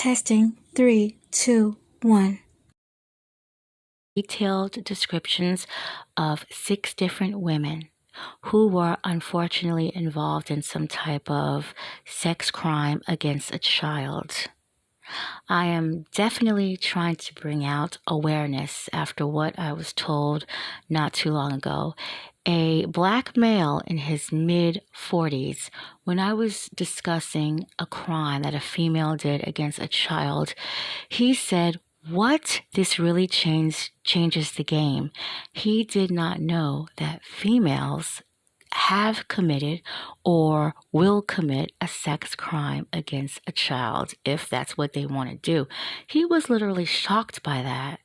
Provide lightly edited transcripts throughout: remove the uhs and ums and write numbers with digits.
Testing 3, 2, 1. Detailed descriptions of 6 different women who were unfortunately involved in some type of sex crime against a child. I am definitely trying to bring out awareness after what I was told not too long ago. A black male in his mid-40s, when I was discussing a crime that a female did against a child, he said, "What? This really changes the game." He did not know that females have committed or will commit a sex crime against a child if that's what they want to do. He was literally shocked by that.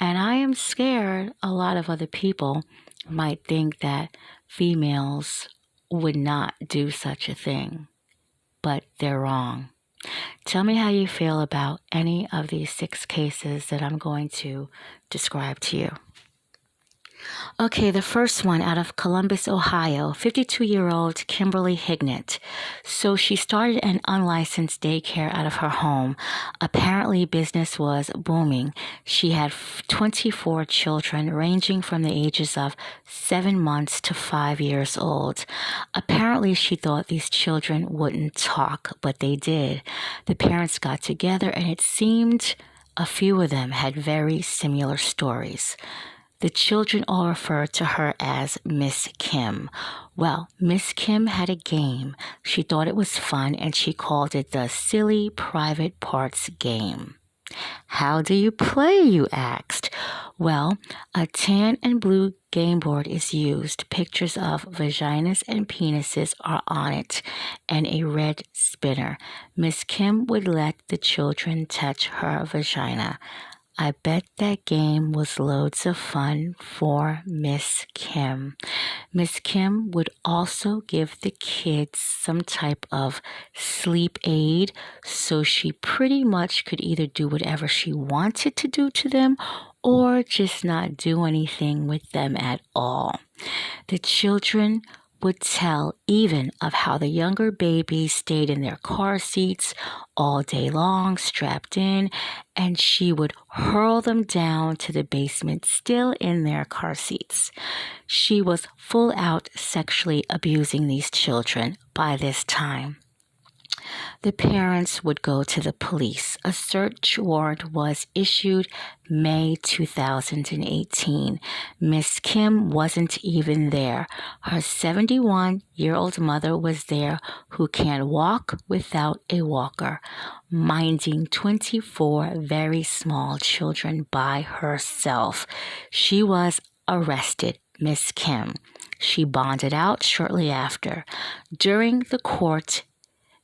And I am scared a lot of other people might think that females would not do such a thing, but they're wrong. Tell me how you feel about any of these 6 cases that I'm going to describe to you. Okay, the first one out of Columbus, Ohio, 52-year-old Kimberly Hignite. So she started an unlicensed daycare out of her home. Apparently, business was booming. She had 24 children ranging from the ages of 7 months to 5 years old. Apparently, she thought these children wouldn't talk, but they did. The parents got together, and it seemed a few of them had very similar stories. The children all referred to her as Miss Kim. Well, Miss Kim had a game. She thought it was fun, and she called it the Silly Private Parts Game. How do you play, you asked? Well, a tan and blue game board is used. Pictures of vaginas and penises are on it, and a red spinner. Miss Kim would let the children touch her vagina. I bet that game was loads of fun for Miss Kim. Miss Kim would also give the kids some type of sleep aid, so she pretty much could either do whatever she wanted to do to them or just not do anything with them at all. The children would tell even of how the younger babies stayed in their car seats all day long, strapped in, and she would hurl them down to the basement still in their car seats. She was full out sexually abusing these children by this time. The parents would go to the police. A search warrant was issued May 2018. Miss Kim wasn't even there. Her 71-year-old mother was there, who can't walk without a walker, minding 24 very small children by herself. She was arrested, Miss Kim. She bonded out shortly after. During the court,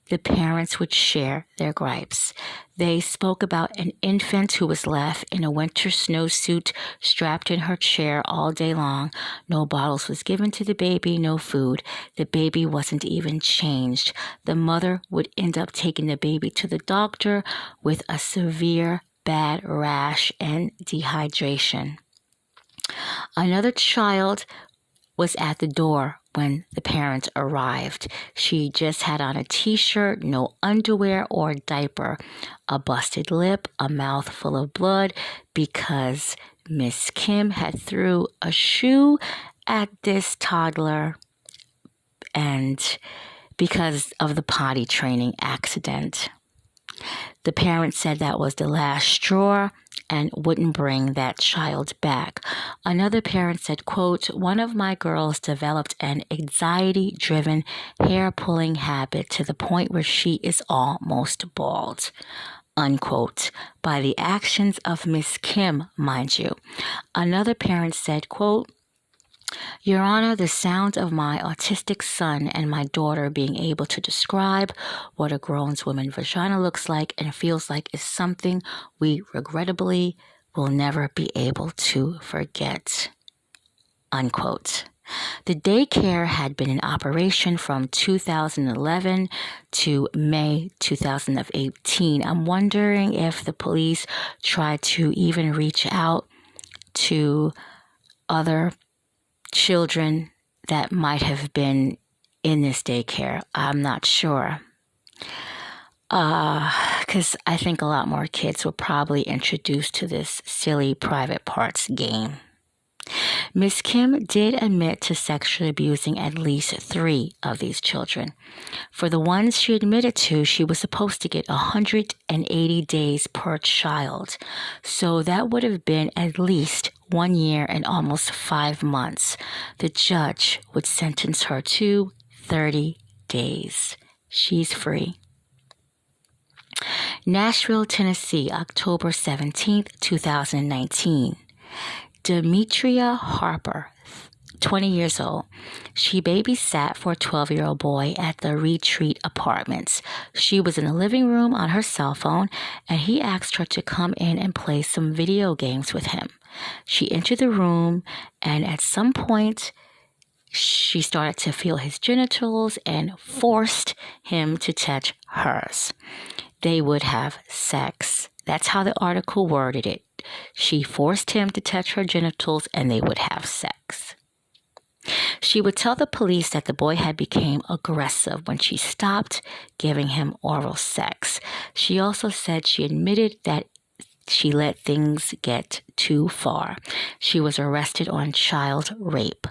the parents would share their gripes. They spoke about an infant who was left in a winter snowsuit strapped in her chair all day long. No bottles was given to the baby, no food. The baby wasn't even changed. The mother would end up taking the baby to the doctor with a severe bad rash and dehydration. Another child was at the door when the parents arrived. She just had on a t-shirt, no underwear or diaper, a busted lip, a mouth full of blood, because Miss Kim had threw a shoe at this toddler and because of the potty training accident. The parents said that was the last straw and wouldn't bring that child back. Another parent said, quote, "One of my girls developed an anxiety-driven hair-pulling habit to the point where she is almost bald," unquote, by the actions of Miss Kim, mind you. Another parent said, quote, "Your Honor, the sound of my autistic son and my daughter being able to describe what a grown woman's vagina looks like and feels like is something we regrettably will never be able to forget," unquote. The daycare had been in operation from 2011 to May 2018. I'm wondering if the police tried to even reach out to other children that might have been in this daycare. I'm not sure. because I think a lot more kids were probably introduced to this silly private parts game. Miss Kim did admit to sexually abusing at least 3 of these children. For the ones she admitted to, she was supposed to get 180 days per child. So that would have been at least 1 year and almost 5 months. The judge would sentence her to 30 days. She's free. Nashville, Tennessee, October 17th, 2019. Demetriana Harper, 20 years old. She babysat for a 12-year-old boy at the Retreat Apartments. She was in the living room on her cell phone, and he asked her to come in and play some video games with him. She entered the room, and at some point, she started to feel his genitals and forced him to touch hers. They would have sex. That's how the article worded it. She forced him to touch her genitals and they would have sex. She would tell the police that the boy had become aggressive when she stopped giving him oral sex. She also said she admitted that she let things get too far. She was arrested on child rape.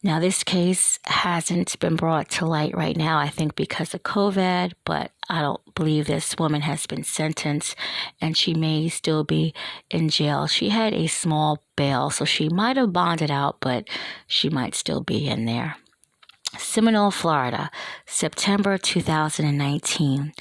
Now, this case hasn't been brought to light right now, I think because of COVID, but I don't believe this woman has been sentenced and she may still be in jail. She had a small bail, so she might have bonded out, but she might still be in there. Seminole, Florida, September 2019.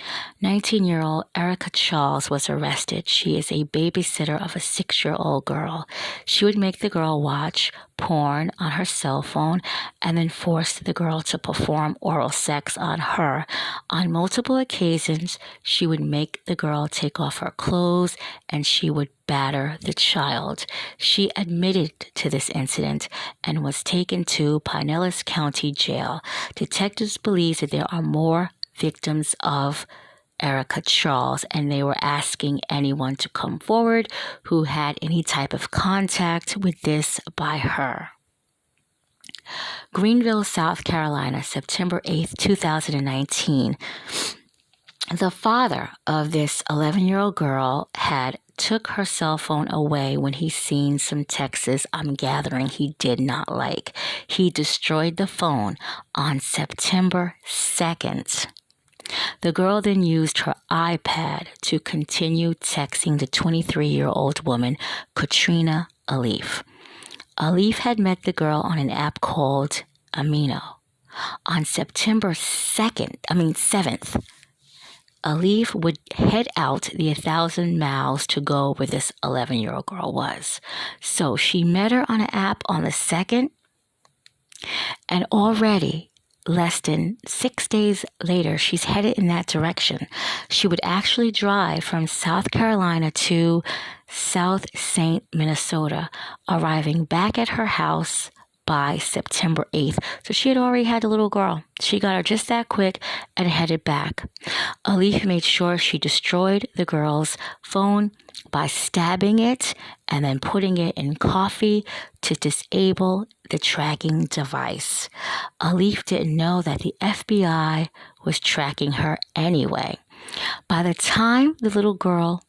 19-year-old Erica Charles was arrested. She is a babysitter of a 6-year-old girl. She would make the girl watch porn on her cell phone and then force the girl to perform oral sex on her. On multiple occasions, she would make the girl take off her clothes and she would batter the child. She admitted to this incident and was taken to Pinellas County Jail. Detectives believe that there are more victims of Erica Charles, and they were asking anyone to come forward who had any type of contact with this by her. Greenville, South Carolina, September 8th, 2019. The father of this 11-year-old girl had took her cell phone away when he seen some texts I'm gathering he did not like. He destroyed the phone on September 2nd. The girl then used her iPad to continue texting the 23-year-old woman, Katrina Aliff. Aliff had met the girl on an app called Amino. On September 7th, Aliff would head out the 1,000 miles to go where this 11-year-old girl was. So she met her on an app on the 2nd, and already less than 6 days later, she's headed in that direction. She would actually drive from South Carolina to South St. Minnesota, arriving back at her house by September 8th. So she had already had the little girl. She got her just that quick and headed back. Aliff made sure she destroyed the girl's phone by stabbing it and then putting it in coffee to disable the tracking device. Aliff didn't know that the FBI was tracking her anyway. By the time the little girl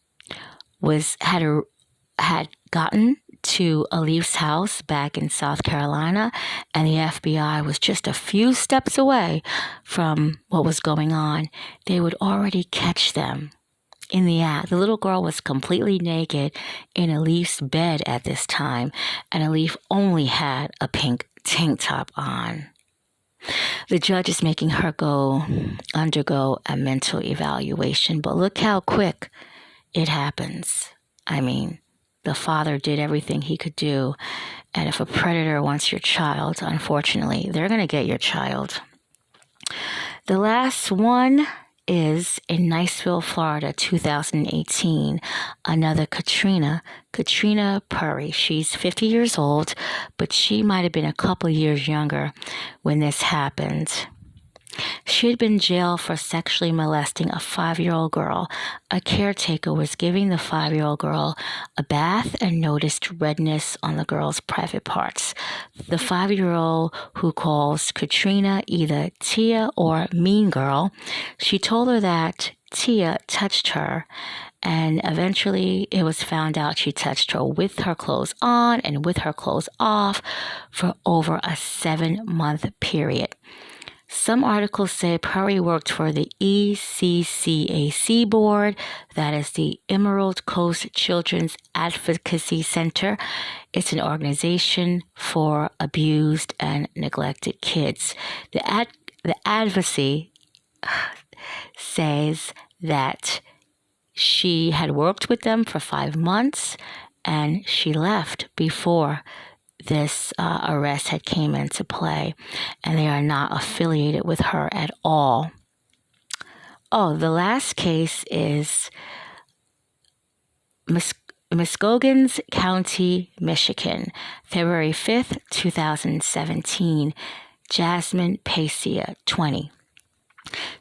had gotten to Aliff's house back in South Carolina, and the FBI was just a few steps away from what was going on, they would already catch them in the act. The little girl was completely naked in Aliff's bed at this time, and Aliff only had a pink tank top on. The judge is making her undergo a mental evaluation, but look how quick it happens. I mean, the father did everything he could do, and if a predator wants your child, unfortunately, they're going to get your child. The last one is in Niceville, Florida, 2018. Another Katrina Puri. She's 50 years old, but she might have been a couple years younger when this happened. She had been jailed for sexually molesting a 5-year-old girl. A caretaker was giving the 5-year-old girl a bath and noticed redness on the girl's private parts. The 5-year-old, who calls Katrina either Tia or Mean Girl, she told her that Tia touched her, and eventually it was found out she touched her with her clothes on and with her clothes off for over a 7-month period. Some articles say Puri worked for the ECCAC board, that is the Emerald Coast Children's Advocacy Center. It's an organization for abused and neglected kids. The advocacy says that she had worked with them for 5 months and she left before this arrest had came into play, and they are not affiliated with her at all. Oh, the last case is Muskegon County, Michigan, February 5th, 2017, Jasmine Pacyga, 20.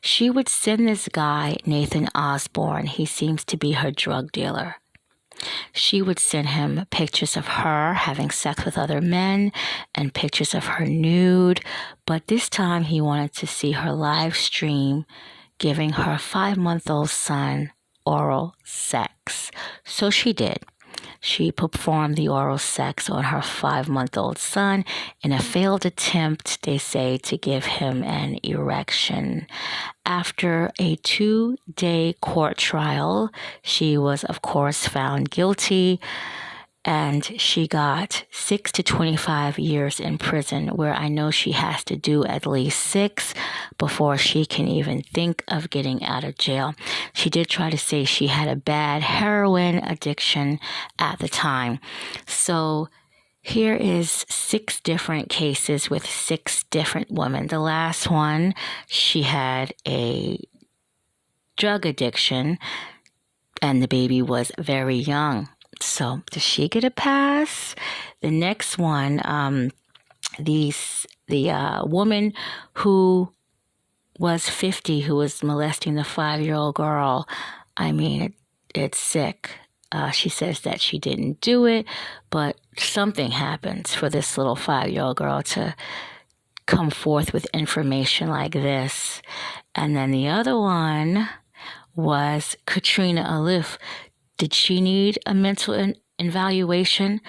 She would send this guy, Nathan Osborne, he seems to be her drug dealer. She would send him pictures of her having sex with other men and pictures of her nude, but this time he wanted to see her live stream giving her 5-month-old son oral sex. So she did. She performed the oral sex on her 5-month-old son in a failed attempt, they say, to give him an erection. After a 2-day court trial, she was, of course, found guilty, and she got 6 to 25 years in prison, where I know she has to do at least 6 before she can even think of getting out of jail. She did try to say she had a bad heroin addiction at the time. So here is 6 different cases with 6 different women. The last one, she had a drug addiction, and the baby was very young. So does she get a pass? The next one, the woman who was 50, who was molesting the 5-year-old girl. I mean, it's sick. She says that she didn't do it, but something happens for this little 5-year-old girl to come forth with information like this. And then the other one was Katrina Aliff. Did she need a mental evaluation?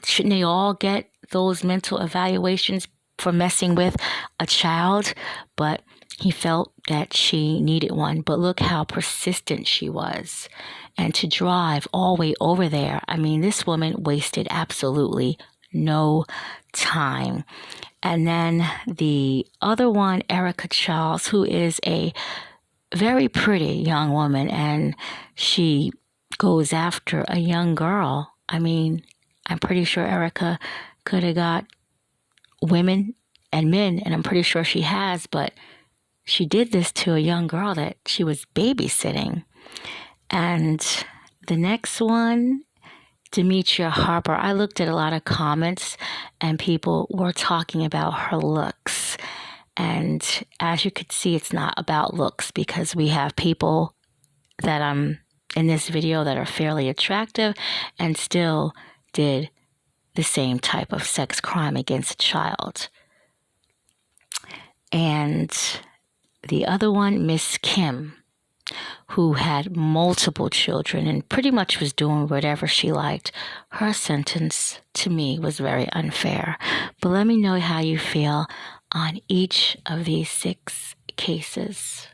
Shouldn't they all get those mental evaluations for messing with a child? But he felt that she needed one. But look how persistent she was. And to drive all the way over there, I mean, this woman wasted absolutely no time. And then the other one, Erica Charles, who is a very pretty young woman, and she goes after a young girl. I mean, I'm pretty sure Erica could have got women and men, and I'm pretty sure she has, but she did this to a young girl that she was babysitting. And the next one, Demetriana Harper. I looked at a lot of comments, and people were talking about her looks. And as you could see, it's not about looks, because we have people that in this video that are fairly attractive and still did the same type of sex crime against a child. And the other one, Miss Kim, who had multiple children and pretty much was doing whatever she liked. Her sentence to me was very unfair. But let me know how you feel on each of these 6 cases.